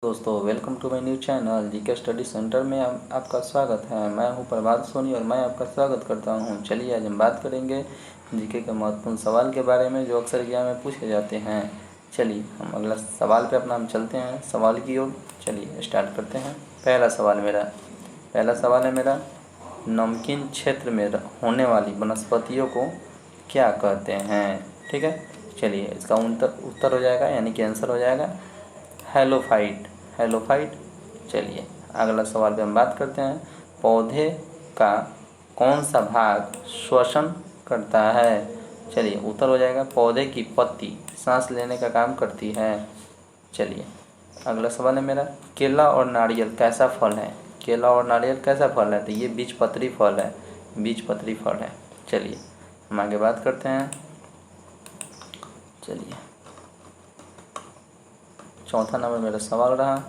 दोस्तों welcome to my new channel GK study centre में आपका स्वागत है। मैं हूं प्रभात सोनी और मैं आपका स्वागत करता हूं। चलिए आज हम बात करेंगे जीके के महत्वपूर्ण सवाल के बारे में जो अक्सर एग्जाम में पूछे जाते हैं। चलिए हम अगला सवाल पे अपना हम चलते हैं सवाल की ओर। चलिए स्टार्ट करते हैं। पहला सवाल है मेरा नमकीन क्षेत्र में होने वाली वनस्पतियों को क्या कहते हैं। ठीक है, चलिए इसका उत्तर हो जाएगा यानी कि आंसर हो जाएगा हेलोफाइट। चलिए अगला सवाल पे हम बात करते हैं। पौधे का कौन सा भाग श्वसन करता है। चलिए उत्तर हो जाएगा पौधे की पत्ती सांस लेने का काम करती है। चलिए अगला सवाल है मेरा केला और नारियल कैसा फल है। तो ये बीजपत्री फल है। चलिए हम आगे बात करते हैं। चलिए चौथा नंबर मेरा सवाल रहा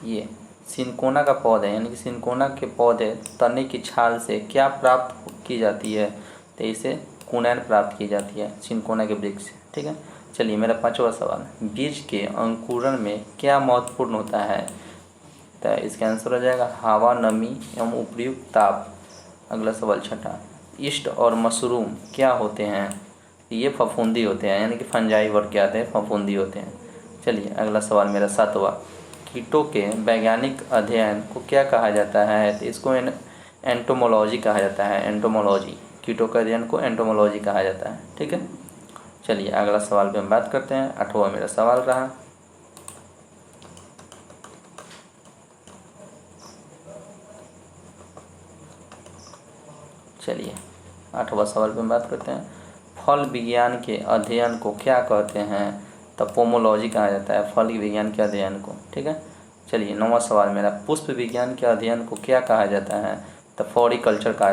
ये सिनकोना का पौधा यानी कि सिनकोना के पौधे तने की छाल से क्या प्राप्त की जाती है। तो इसे कुनैन प्राप्त की जाती है सिनकोना के वृक्ष से। ठीक है, चलिए मेरा पांचवा सवाल बीज के अंकुरण में क्या महत्वपूर्ण होता है। तो इसका आंसर हो जाएगा हवा, नमी एवं उपयुक्त ताप। अगला सवाल छठा ईस्ट और मशरूम क्या होते हैं। ये फफूंदी होते हैं यानी कि फंजाई वर्ग के आते हैं, फफूंदी होते हैं। चलिए अगला सवाल मेरा सातवां कीटों के वैज्ञानिक अध्ययन को क्या कहा जाता है। तो इसको एंटोमोलॉजी कहा जाता है। कीटों के अध्ययन को एंटोमोलॉजी कहा जाता है। ठीक है, चलिए अगला सवाल पे हम बात करते हैं। आठवां मेरा सवाल रहा चलिए आठवां सवाल पे हम बात करते हैं। फल विज्ञान के अध्ययन को क्या कहते हैं। तो पोमोलॉजी कहा जाता है फल विज्ञान के अध्ययन को। ठीक है, चलिए नौवां सवाल मेरा पुष्प विज्ञान के अध्ययन को क्या कहा जाता है। तो फ्लोरिकल्चर कहा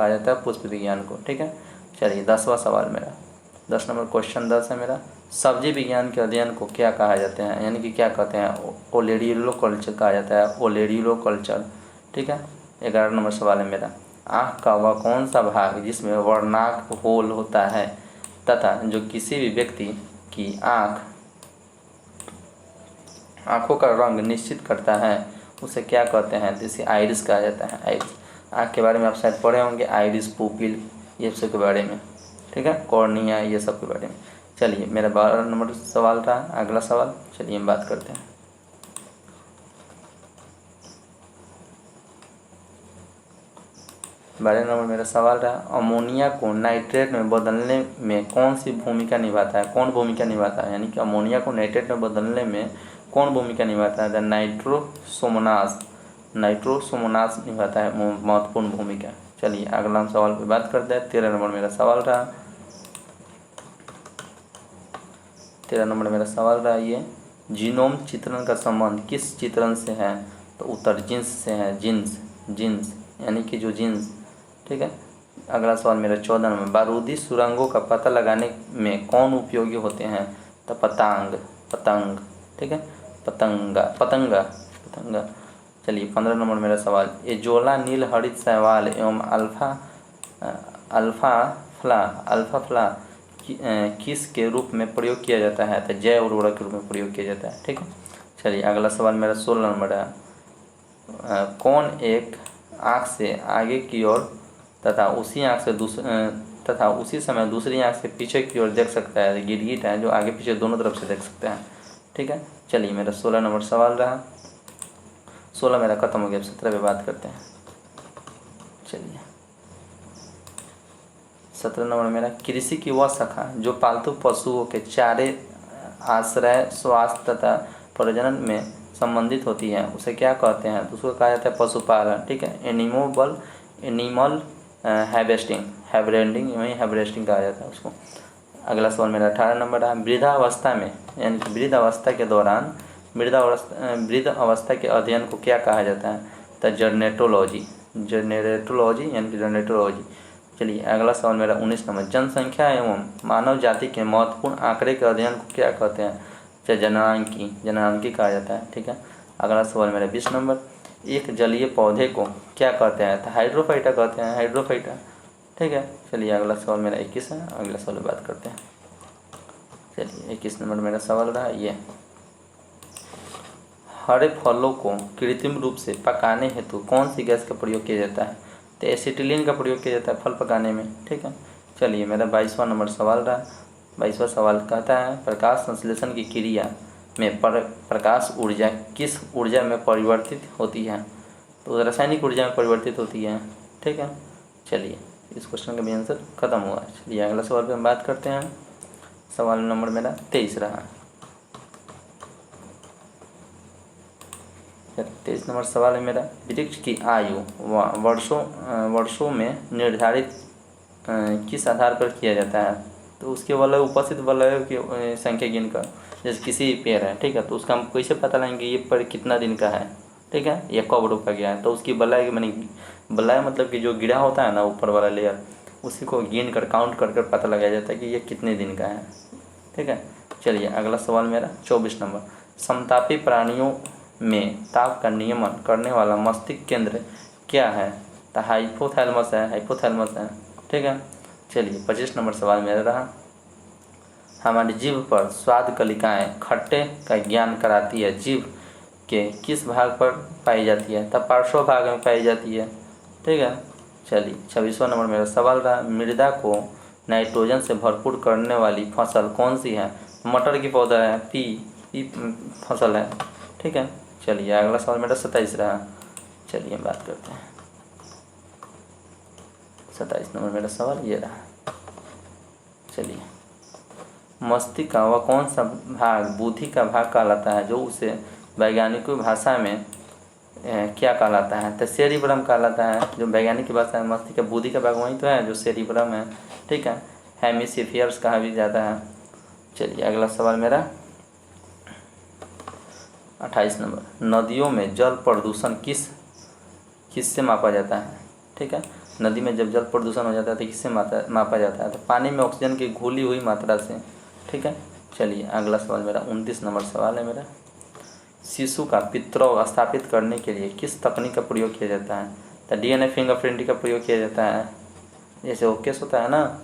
जाता है पुष्प विज्ञान को। ठीक है, चलिए 10वां सवाल मेरा 10 नंबर क्वेश्चन 10 है मेरा सब्जी विज्ञान के अध्ययन को क्या कहा जाते हैं यानी कि क्या कहते हैं। ओलेरियोकल्चर कहा जाता है ओलेरियोकल्चर। ठीक है, 11 नंबर सवाल है मेरा आँख का वह कौन सा भाग जिसमें वर्णाक होल होता है तथा जो किसी भी व्यक्ति की आँखों का रंग निश्चित करता है उसे क्या कहते हैं। जिसे आइरिस कहा जाता है। आइरिस आँख के बारे में आप शायद पढ़े होंगे, आइरिस, पुपिल, ये सब के बारे में। ठीक है, कॉर्निया, ये सब के बारे में। चलिए मेरा 12 नंबर सवाल था अगला सवाल। चलिए हम बात करते हैं। 12 नंबर मेरा सवाल रहा अमोनिया को नाइट्रेट में बदलने में कौन भूमिका निभाता है यानी कि अमोनिया को नाइट्रेट में बदलने में कौन भूमिका निभाता है। नाइट्रोसोमोनास निभाता है महत्वपूर्ण भूमिका। चलिए अगला हम सवाल पे बात करते हैं। 13 नंबर मेरा सवाल रहा ये जीनोम चित्रण का संबंध किस चित्रण से है। तो उत्तर जीन्स से है। जीन्स यानी कि जो जीन्स। ठीक है, अगला सवाल मेरा 14 नंबर बारूदी सुरंगों का पता लगाने में कौन उपयोगी होते हैं। तो पतंग। ठीक है, पतंगा। चलिए 15 नंबर मेरा सवाल एजोला नील हरित शैवाल एवं अल्फाफ्ला किस के रूप में प्रयोग किया जाता है। तो जैव उर्वरक के रूप में प्रयोग किया जाता है। ठीक है, चलिए अगला सवाल मेरा 16 नंबर है कौन एक आँख से आगे की ओर तथा उसी समय दूसरी आँख से पीछे की ओर देख सकता है। गिरगिट है जो आगे पीछे दोनों तरफ से देख सकते हैं। ठीक है, चलिए मेरा 16 नंबर सवाल रहा 16 मेरा खत्म हो गया। 17 पे बात करते हैं। चलिए 17 नंबर मेरा कृषि की वह शाखा जो पालतू पशुओं के चारे, आश्रय, स्वास्थ्य तथा प्रजनन में संबंधित होती है उसे क्या कहते हैं। तो उसको कहा जाता है पशुपालन। ठीक है, एनिमल हैब्रेस्टिंग कहा जाता है उसको। अगला सवाल मेरा 18 नंबर है वृद्धावस्था में यानी कि वृद्ध अवस्था के दौरान वृद्ध अवस्था के अध्ययन को क्या कहा जाता है। तो जेनेटोलॉजी यानी कि जेनेटोलॉजी। चलिए अगला सवाल मेरा 19 नंबर जनसंख्या एवं मानव जाति के महत्वपूर्ण आंकड़े के अध्ययन को क्या कहते हैं। तो जननांकी कहा जाता है। ठीक है, अगला सवाल मेरा 20 नंबर एक जलीय पौधे को क्या कहते हैं। तो हाइड्रोफाइटा कहते हैं, हाइड्रोफाइटा। ठीक है, चलिए अगला सवाल मेरा 21 है। अगला सवाल बात करते हैं। चलिए 21 नंबर मेरा सवाल रहा ये हरे फलों को कृत्रिम रूप से पकाने हेतु कौन सी गैस का प्रयोग किया जाता है? तो एसिटिलीन का प्रयोग किया जाता है फल पकाने में। ठीक है, चलिए मेरा 22वां नंबर सवाल रहा। 22वां सवाल कहता है प्रकाश संश्लेषण की क्रिया में प्रकाश ऊर्जा किस ऊर्जा में परिवर्तित होती है? तो रासायनिक ऊर्जा में परिवर्तित होती है। ठीक है, चलिए इस क्वेश्चन का भी आंसर खत्म हुआ। चलिए अगला सवाल पे हम बात करते हैं। सवाल नंबर मेरा 23 रहा। 23 नंबर सवाल है मेरा, वृक्ष की आयु वर्षों में निर्धारित किस आधार पर किया जाता है? तो उसके वलय उपस्थित वलयों की संख्या गिनकर, जैसे किसी पेड़ है, ठीक है, तो उसका हम कैसे पता लगाएंगे ये पेड़ कितना दिन का है, ठीक है, या कब रोपा गया है? तो उसकी बलय मैंने बलय मतलब कि जो गिरा होता है ना ऊपर वाला लेयर, उसी को गिन कर काउंट कर पता लगाया जाता है कि ये कितने दिन का है। ठीक है, चलिए अगला सवाल मेरा 24 नंबर, समतापी प्राणियों में ताप का नियमन करने वाला मस्तिष्क केंद्र क्या है? तो हाइपोथैलेमस है। ठीक है, चलिए 25 नंबर सवाल मेरा रहा, हमारी जीभ पर स्वाद कलिकाएं खट्टे का ज्ञान कराती है, जीभ के किस भाग पर पाई जाती है? तब पार्श्व भाग में पाई जाती है। ठीक है, चलिए 26वां नंबर मेरा सवाल रहा, मृदा को नाइट्रोजन से भरपूर करने वाली फसल कौन सी है? मटर की पौधा है, पी फसल है। ठीक है, चलिए अगला सवाल मेरा 27 रहा। चलिए बात करते हैं 27 नंबर मेरा सवाल ये रहा। चलिए, मस्तिष्क का वह कौन सा भाग बुद्धि का भाग कहलाता है, जो उसे वैज्ञानिकों की भाषा में क्या कहलाता है? तो सेरिब्रम कहलाता है। जो वैज्ञानिक की भाषा है मस्तिष्क का बुद्धि का भाग वही तो है जो सेरिब्रम है। ठीक है, हेमिस्फीयर्स कहा भी जाता है। चलिए अगला सवाल मेरा 28 नंबर, नदियों में जल प्रदूषण किससे मापा जाता है? ठीक है, नदी में जब जल प्रदूषण हो जाता है तो किससे मापा जाता है? तो पानी में ऑक्सीजन की घुली हुई मात्रा से। ठीक है, चलिए अगला सवाल मेरा 29 नंबर सवाल है मेरा, शिशु का पितृत्व स्थापित करने के लिए किस तकनीक का प्रयोग किया जाता है? तो DNA फिंगरप्रिंटिंग का प्रयोग किया जाता है। जैसे वो केस होता है ना,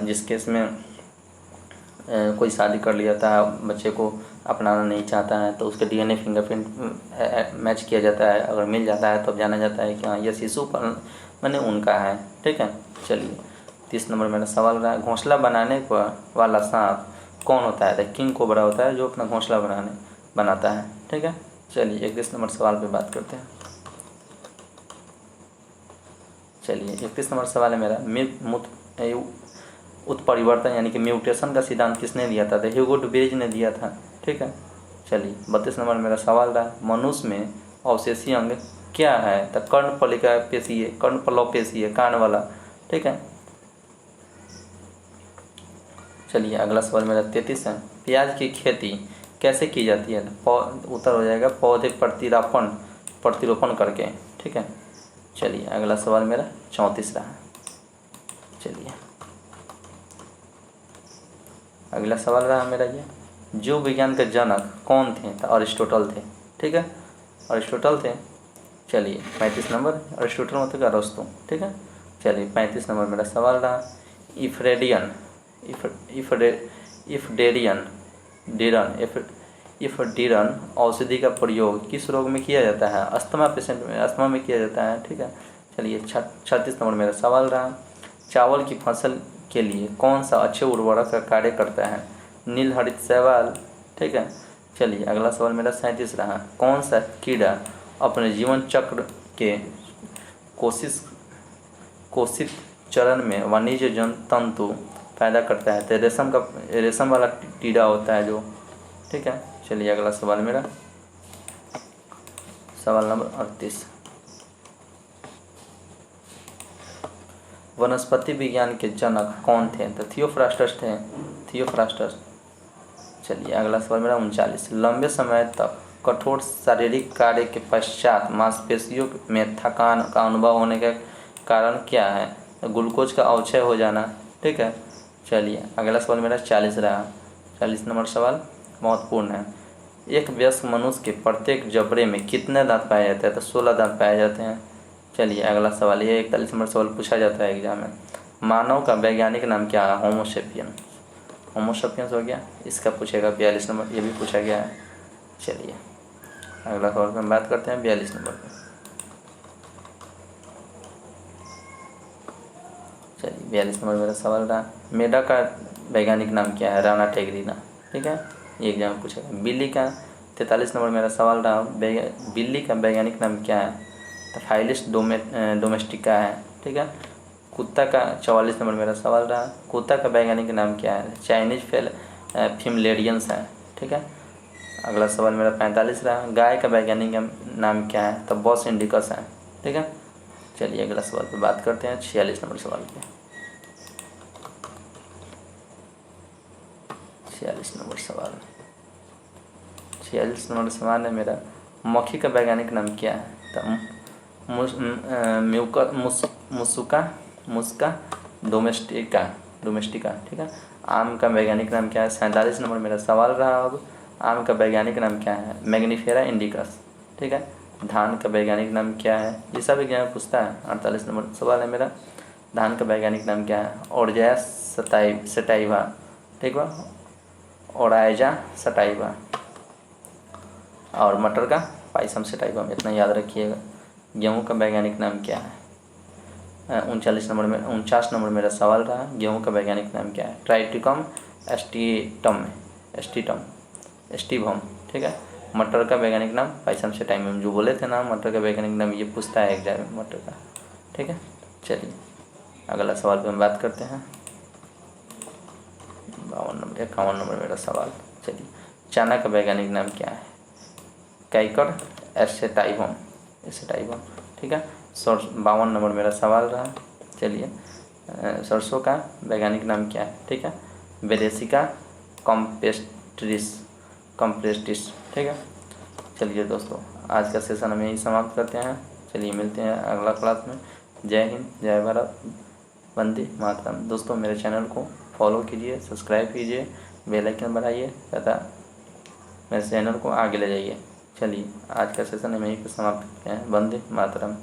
जिस केस में कोई शादी कर लिया था, बच्चे को अपनाना नहीं चाहता है, तो उसके DNA फिंगरप्रिंट मैच किया जाता है। अगर मिल जाता है तब जाना जाता है कि हाँ यह शिशु पर मैंने उनका है। ठीक है, चलिए 30 नंबर मेरा सवाल रहा, घोंसला बनाने पर वाला सांप कौन होता है? तो किंग कोबरा होता है जो अपना घोंसला बनाता है। ठीक है, चलिए 31 नंबर सवाल पे बात करते हैं। चलिए 31 नंबर सवाल है मेरा, उत्परिवर्तन यानी कि म्यूटेशन का सिद्धांत किसने दिया था? तो ह्यूगो डुबेज ने दिया था। ठीक है, चलिए 32 नंबर मेरा सवाल रहा, मनुष्य में अवशेषीय अंग क्या है? तो कर्णफलिका पेशी है, कर्णफलव पेशी है, कान वाला। ठीक है, चलिए अगला सवाल मेरा 33 है, प्याज की खेती कैसे की जाती है? उत्तर हो जाएगा पौधे प्रतिरोपण करके। ठीक है, चलिए अगला सवाल मेरा 34 रहा। चलिए अगला सवाल रहा मेरा ये, जीव विज्ञान के जनक कौन थे? तो अरिस्टोटल थे। ठीक है, अरिस्टोटल थे। चलिए 35 नंबर, अरिस्टोटल मतलब क्या? अरस्तु। ठीक है, चलिए 35 नंबर मेरा सवाल रहा, इफडेरन औषधि का प्रयोग किस रोग में किया जाता है? अस्थमा पेशेंट में, अस्थमा में किया जाता है। ठीक है, चलिए 36 नंबर मेरा सवाल रहा, चावल की फसल के लिए कौन सा अच्छे उर्वरक का कार्य करता है? नील हरित शैवाल। ठीक है, चलिए अगला सवाल मेरा 37 रहा, कौन सा कीड़ा अपने जीवन चक्र के कोशित चरण में वाणिज्य तंतु पैदा करता है? तो रेशम वाला कीड़ा होता है जो। ठीक है, चलिए अगला सवाल मेरा सवाल नंबर 38, वनस्पति विज्ञान के जनक कौन थे? तो थियोफ्रास्टस थे, थियोफ्रास्टस। चलिए अगला सवाल मेरा 39, लंबे समय तक कठोर शारीरिक कार्य के पश्चात मांसपेशियों में थकान का अनुभव होने का कारण क्या है? तो ग्लूकोज का अवक्षय हो जाना। ठीक है, चलिए अगला सवाल मेरा 40 रहा। 40 नंबर सवाल महत्वपूर्ण है, एक वयस्क मनुष्य के प्रत्येक जबड़े में कितने दांत पाए जाते हैं? तो 16 दांत पाए जाते हैं। चलिए अगला सवाल, ये 41 नंबर सवाल पूछा जाता है एग्जाम में, मानव का वैज्ञानिक नाम क्या है? होमोसेपियंस हो गया, इसका पूछेगा 42 नंबर, ये भी पूछा गया है। चलिए अगला सवाल पे हम बात करते हैं 42 नंबर पे। चलिए 42 नंबर मेरा सवाल रहा, मेढक का वैज्ञानिक नाम क्या है? राणा टेगरीना। ठीक है, ये एग्जाम में पूछेगा। बिल्ली का 43 नंबर मेरा सवाल रहा, बिल्ली का वैज्ञानिक नाम क्या है? तो फाइलिस डोमेस्टिका है। ठीक है। कुत्ता का 44 नंबर मेरा सवाल रहा, कुत्ता का वैज्ञानिक नाम क्या है? चाइनीज फिमलेरियंस है। ठीक है। अगला सवाल मेरा 45 रहा, गाय का वैज्ञानिक नाम क्या है? तो बॉस इंडिकस है। ठीक है। चलिए अगला सवाल पे बात करते हैं 46 नंबर सवाल पे। 46 नंबर सवाल, 46 नंबर सवाल है मेरा, मक्खी का वैज्ञानिक नाम क्या है? तो मुस्का डोमेस्टिका। ठीक है। आम का वैज्ञानिक नाम क्या है? 47 नंबर मेरा सवाल रहा। अब आम का वैज्ञानिक नाम क्या है? Mangifera indicus. ठीक है। धान का वैज्ञानिक नाम क्या है? ये सब एग्जाम में पूछता है। 48 नंबर सवाल है मेरा, धान का वैज्ञानिक नाम क्या है? ओरजाया सटाइवा। ठीक है, ओराइजा सटाइवा। और मटर का पाइसम सटाइवा, इतना याद रखिएगा। गेहूँ का वैज्ञानिक नाम क्या है? 49 नंबर मेरा सवाल रहा, गेहूँ का वैज्ञानिक नाम क्या है? Triticum aestivum. ठीक है। मटर का वैज्ञानिक नाम पाइसम सटाइवम, जो बोले थे ना मटर का वैज्ञानिक नाम, ये पूछता है एग्जाम में मटर का। ठीक है। चलिए अगला सवाल पे हम बात करते हैं 51 नंबर मेरा सवाल। चलिए, चना का वैज्ञानिक नाम क्या है? कैकर एस्टेटाइवम। ठीक है। 52 नंबर मेरा सवाल रहा। चलिए, सरसों का वैज्ञानिक नाम क्या है? ठीक है, बेरेसिका कॉम्प्लेस्टिस। ठीक है। चलिए दोस्तों, आज का सेशन हम यही समाप्त करते हैं। चलिए मिलते हैं अगला क्लास में। जय हिंद, जय भारत, वंदे मातरम। दोस्तों मेरे चैनल को फॉलो कीजिए, सब्सक्राइब कीजिए, बेल आइकन बढ़ाइए तथा मेरे चैनल को आगे ले जाइए। चलिए आज का सेशन हम यहीं पर समाप्त करते हैं। वंदे मातरम।